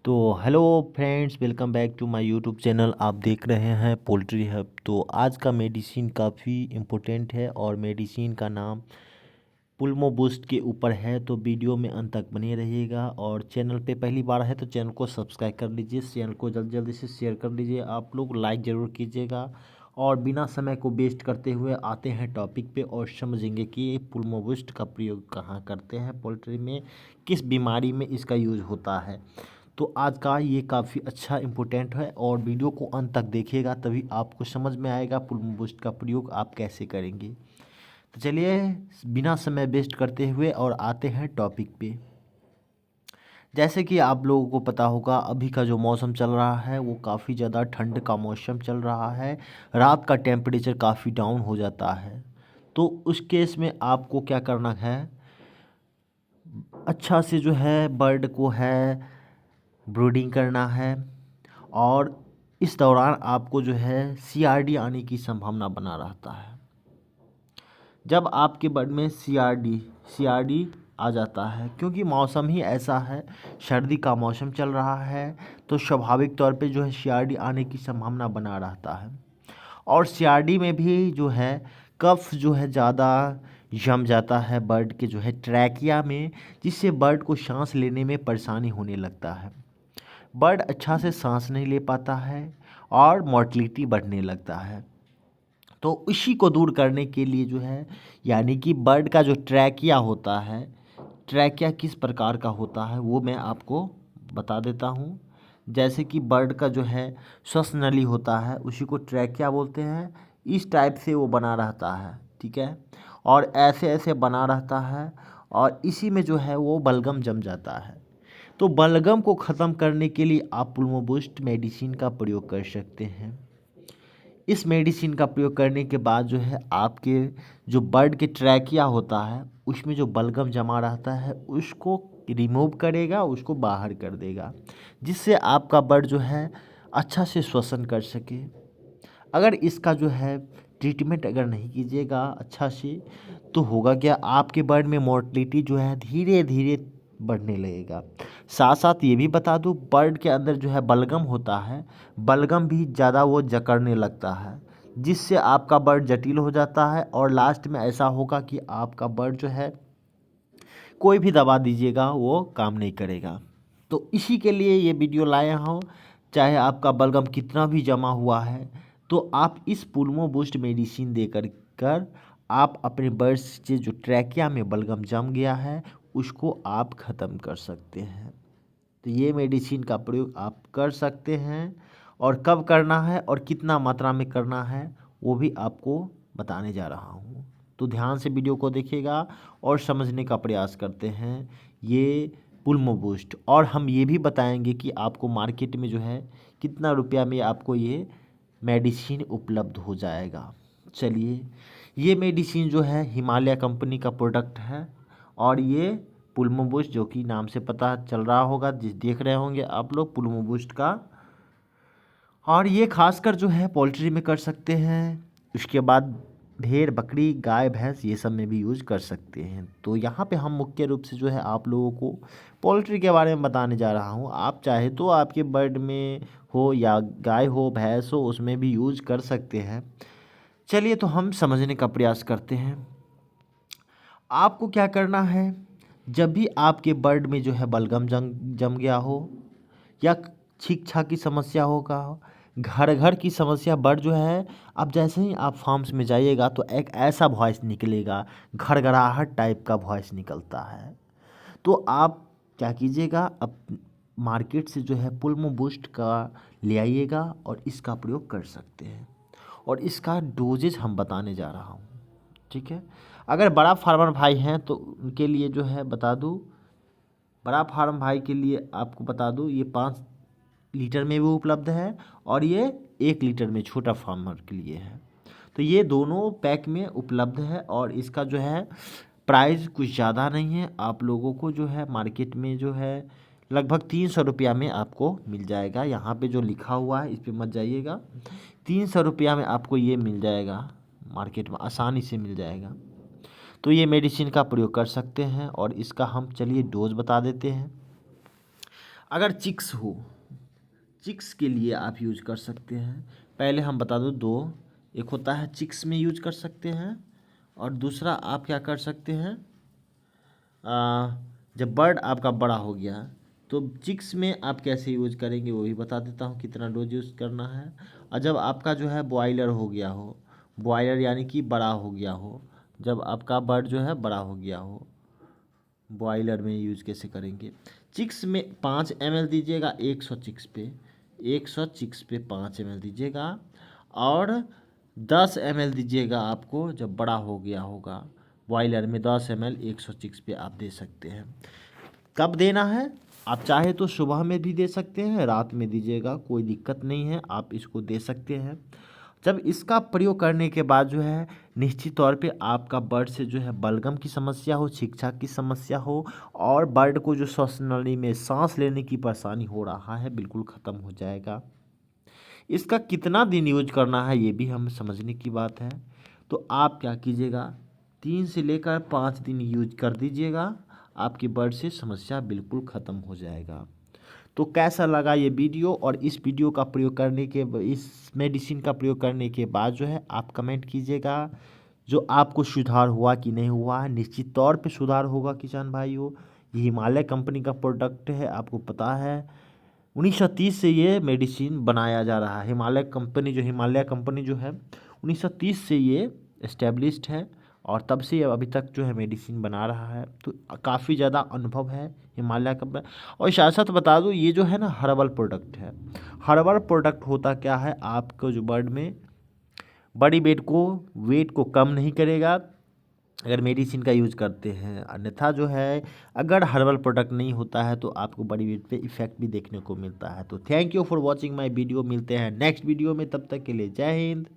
तो hello friends, welcome back to my YouTube channel. आप देख रहे हैं पोल्ट्री हब। तो आज का मेडिसिन काफ़ी इम्पोर्टेंट है और मेडिसिन का नाम पुल्मो बूस्ट के ऊपर है। तो वीडियो में अंत तक बने रहिएगा और चैनल पे पहली बार है तो चैनल को सब्सक्राइब कर लीजिए, चैनल को जल्दी जल्दी से शेयर कर लीजिए। आप लोग लाइक ज़रूर कीजिएगा और बिना समय को वेस्ट करते हुए आते हैं टॉपिक पे और समझेंगे कि ये पुल्मो बूस्ट का प्रयोग कहाँ करते हैं पोल्ट्री में, किस बीमारी में इसका यूज़ होता है। तो आज का ये काफ़ी अच्छा इम्पोर्टेंट है और वीडियो को अंत तक देखिएगा तभी आपको समझ में आएगा पुल्मो बूस्ट का प्रयोग आप कैसे करेंगे। तो चलिए बिना समय वेस्ट करते हुए और आते हैं टॉपिक पे। जैसे कि आप लोगों को पता होगा अभी का जो मौसम चल रहा है वो काफ़ी ज़्यादा ठंड का मौसम चल रहा है। रात का टेम्परेचर काफ़ी डाउन हो जाता है। तो उस केस में आपको क्या करना है, अच्छा से जो है बर्ड को है ब्रूडिंग करना है और इस दौरान आपको जो है सीआरडी आने की संभावना बना रहता है। जब आपके बर्ड में सीआरडी आ जाता है, क्योंकि मौसम ही ऐसा है, सर्दी का मौसम चल रहा है, तो स्वाभाविक तौर पे जो है सीआरडी आने की संभावना बना रहता है। और सीआरडी में भी जो है कफ जो है ज़्यादा जम जाता है बर्ड के जो है ट्रैकिया में, जिससे बर्ड को सांस लेने में परेशानी होने लगता है। बर्ड अच्छा से सांस नहीं ले पाता है और मोर्टलिटी बढ़ने लगता है। तो इसी को दूर करने के लिए जो है, यानी कि बर्ड का जो ट्रैकिया होता है, ट्रैकिया किस प्रकार का होता है वो मैं आपको बता देता हूँ। जैसे कि बर्ड का जो है श्वास नली होता है उसी को ट्रैकिया बोलते हैं। इस टाइप से वो बना रहता है, ठीक है, और ऐसे ऐसे बना रहता है और इसी में जो है वो बलगम जम जाता है। तो बलगम को ख़त्म करने के लिए आप पुल्मोबूस्ट मेडिसिन का प्रयोग कर सकते हैं। इस मेडिसिन का प्रयोग करने के बाद जो है आपके जो बर्ड के ट्रैकिया होता है उसमें जो बलगम जमा रहता है उसको रिमूव करेगा, उसको बाहर कर देगा, जिससे आपका बर्ड जो है अच्छा से श्वसन कर सके। अगर इसका जो है ट्रीटमेंट अगर नहीं कीजिएगा अच्छा से तो होगा क्या, आपके बर्ड में मोर्टलिटी जो है धीरे धीरे बढ़ने लगेगा। साथ साथ ये भी बता दूं, बर्ड के अंदर जो है बलगम होता है, बलगम भी ज़्यादा वो जकड़ने लगता है, जिससे आपका बर्ड जटिल हो जाता है और लास्ट में ऐसा होगा कि आपका बर्ड जो है कोई भी दवा दीजिएगा वो काम नहीं करेगा। तो इसी के लिए ये वीडियो लाया हूँ। चाहे आपका बलगम कितना भी जमा हुआ है तो आप इस पुल्मो बूस्ट मेडिसिन देकर आप अपने बर्ड से जो ट्रैकिया में बलगम जम गया है उसको आप ख़त्म कर सकते हैं। तो ये मेडिसिन का प्रयोग आप कर सकते हैं और कब करना है और कितना मात्रा में करना है वो भी आपको बताने जा रहा हूँ। तो ध्यान से वीडियो को देखिएगा और समझने का प्रयास करते हैं ये पुल्मो बूस्ट। और हम ये भी बताएंगे कि आपको मार्केट में जो है कितना रुपया में आपको ये मेडिसिन उपलब्ध हो जाएगा। चलिए, ये मेडिसिन जो है हिमालय कंपनी का प्रोडक्ट है और ये पुल्मो बूस्ट, जो कि नाम से पता चल रहा होगा, जिस देख रहे होंगे आप लोग पुल्मो बूस्ट का, और ये खासकर जो है पोल्ट्री में कर सकते हैं। उसके बाद भेड़ बकरी गाय भैंस ये सब में भी यूज कर सकते हैं। तो यहाँ पे हम मुख्य रूप से जो है आप लोगों को पोल्ट्री के बारे में बताने जा रहा हूँ। आप चाहे तो आपके बर्ड में हो या गाय हो भैंस हो उसमें भी यूज कर सकते हैं। चलिए तो हम समझने का प्रयास करते हैं। आपको क्या करना है, जब भी आपके बर्ड में जो है बलगम जम गया हो या छींक छाक की समस्या होगा, घर घर की समस्या, बर्ड जो है, अब जैसे ही आप फार्म्स में जाइएगा तो एक ऐसा वॉइस निकलेगा, घड़घड़ाहट टाइप का वॉइस निकलता है। तो आप क्या कीजिएगा, अब मार्केट से जो है पुल्मो बूस्ट का ले आइएगा और इसका प्रयोग कर सकते हैं। और इसका डोजेज हम बताने जा रहा हूँ, ठीक है। अगर बड़ा फार्मर भाई हैं तो उनके लिए जो है बता दूँ, बड़ा फार्म भाई के लिए आपको बता दूँ ये 5 लीटर में भी उपलब्ध है और ये 1 लीटर में छोटा फार्मर के लिए है। तो ये दोनों पैक में उपलब्ध है और इसका जो है प्राइस कुछ ज़्यादा नहीं है। आप लोगों को जो है मार्केट में जो है लगभग 300 रुपया में आपको मिल जाएगा। यहाँ पे जो लिखा हुआ है इस पर मत जाइएगा, 300 रुपया में आपको ये मिल जाएगा, मार्केट में आसानी से मिल जाएगा। तो ये मेडिसिन का प्रयोग कर सकते हैं और इसका हम चलिए डोज बता देते हैं। अगर चिक्स हो, चिक्स के लिए आप यूज कर सकते हैं। पहले हम बता दो दो, एक होता है चिक्स में यूज कर सकते हैं, और दूसरा आप क्या कर सकते हैं, जब बर्ड आपका बड़ा हो गया तो चिक्स में आप कैसे यूज करेंगे वो भी बता देता हूँ, कितना डोज यूज़ करना है। और जब आपका जो है बॉयलर हो गया हो, बॉयलर यानी कि बड़ा हो गया हो, जब आपका बर्ड जो है बड़ा हो गया हो, बॉयलर में यूज कैसे करेंगे। चिक्स में 5 ml दीजिएगा 100 चिक्स पे, 100 चिक्स पे 5 ml दीजिएगा, और 10 ml दीजिएगा आपको जब बड़ा हो गया होगा। बॉयलर में 10 ml 100 चिक्स पे आप दे सकते हैं। कब देना है, आप चाहे तो सुबह में भी दे सकते हैं, रात में दीजिएगा, कोई दिक्कत नहीं है, आप इसको दे सकते हैं। जब इसका प्रयोग करने के बाद जो है निश्चित तौर पे आपका बर्ड से जो है बलगम की समस्या हो, छिक-छाक की समस्या हो, और बर्ड को जो श्वास नली में सांस लेने की परेशानी हो रहा है बिल्कुल ख़त्म हो जाएगा। इसका कितना दिन यूज करना है ये भी हम समझने की बात है। तो आप क्या कीजिएगा, 3 से लेकर 5 दिन यूज कर दीजिएगा, आपके बर्ड से समस्या बिल्कुल ख़त्म हो जाएगा। तो कैसा लगा ये वीडियो, और इस वीडियो का प्रयोग करने के इस मेडिसिन का प्रयोग करने के बाद जो है आप कमेंट कीजिएगा, जो आपको सुधार हुआ कि नहीं हुआ है। निश्चित तौर पे सुधार होगा किसान भाइयों। ये हिमालय कंपनी का प्रोडक्ट है, आपको पता है 1930 से ये मेडिसिन बनाया जा रहा है। हिमालय कंपनी जो है 1930 से ये इस्टेब्लिश्ड है, और तब से अभी तक जो है मेडिसिन बना रहा है। तो काफ़ी ज़्यादा अनुभव है हिमालय कंपनी। और साथ साथ बता दूँ ये जो है ना हर्बल प्रोडक्ट है। हर्बल प्रोडक्ट होता क्या है, आपको जो बर्ड में बॉडी वेट को कम नहीं करेगा अगर मेडिसिन का यूज करते हैं। अन्यथा जो है अगर हर्बल प्रोडक्ट नहीं होता है तो आपको बॉडी वेट पे इफेक्ट भी देखने को मिलता है। तो thank you for watching my video, मिलते हैं नेक्स्ट वीडियो में, तब तक के लिए जय हिंद।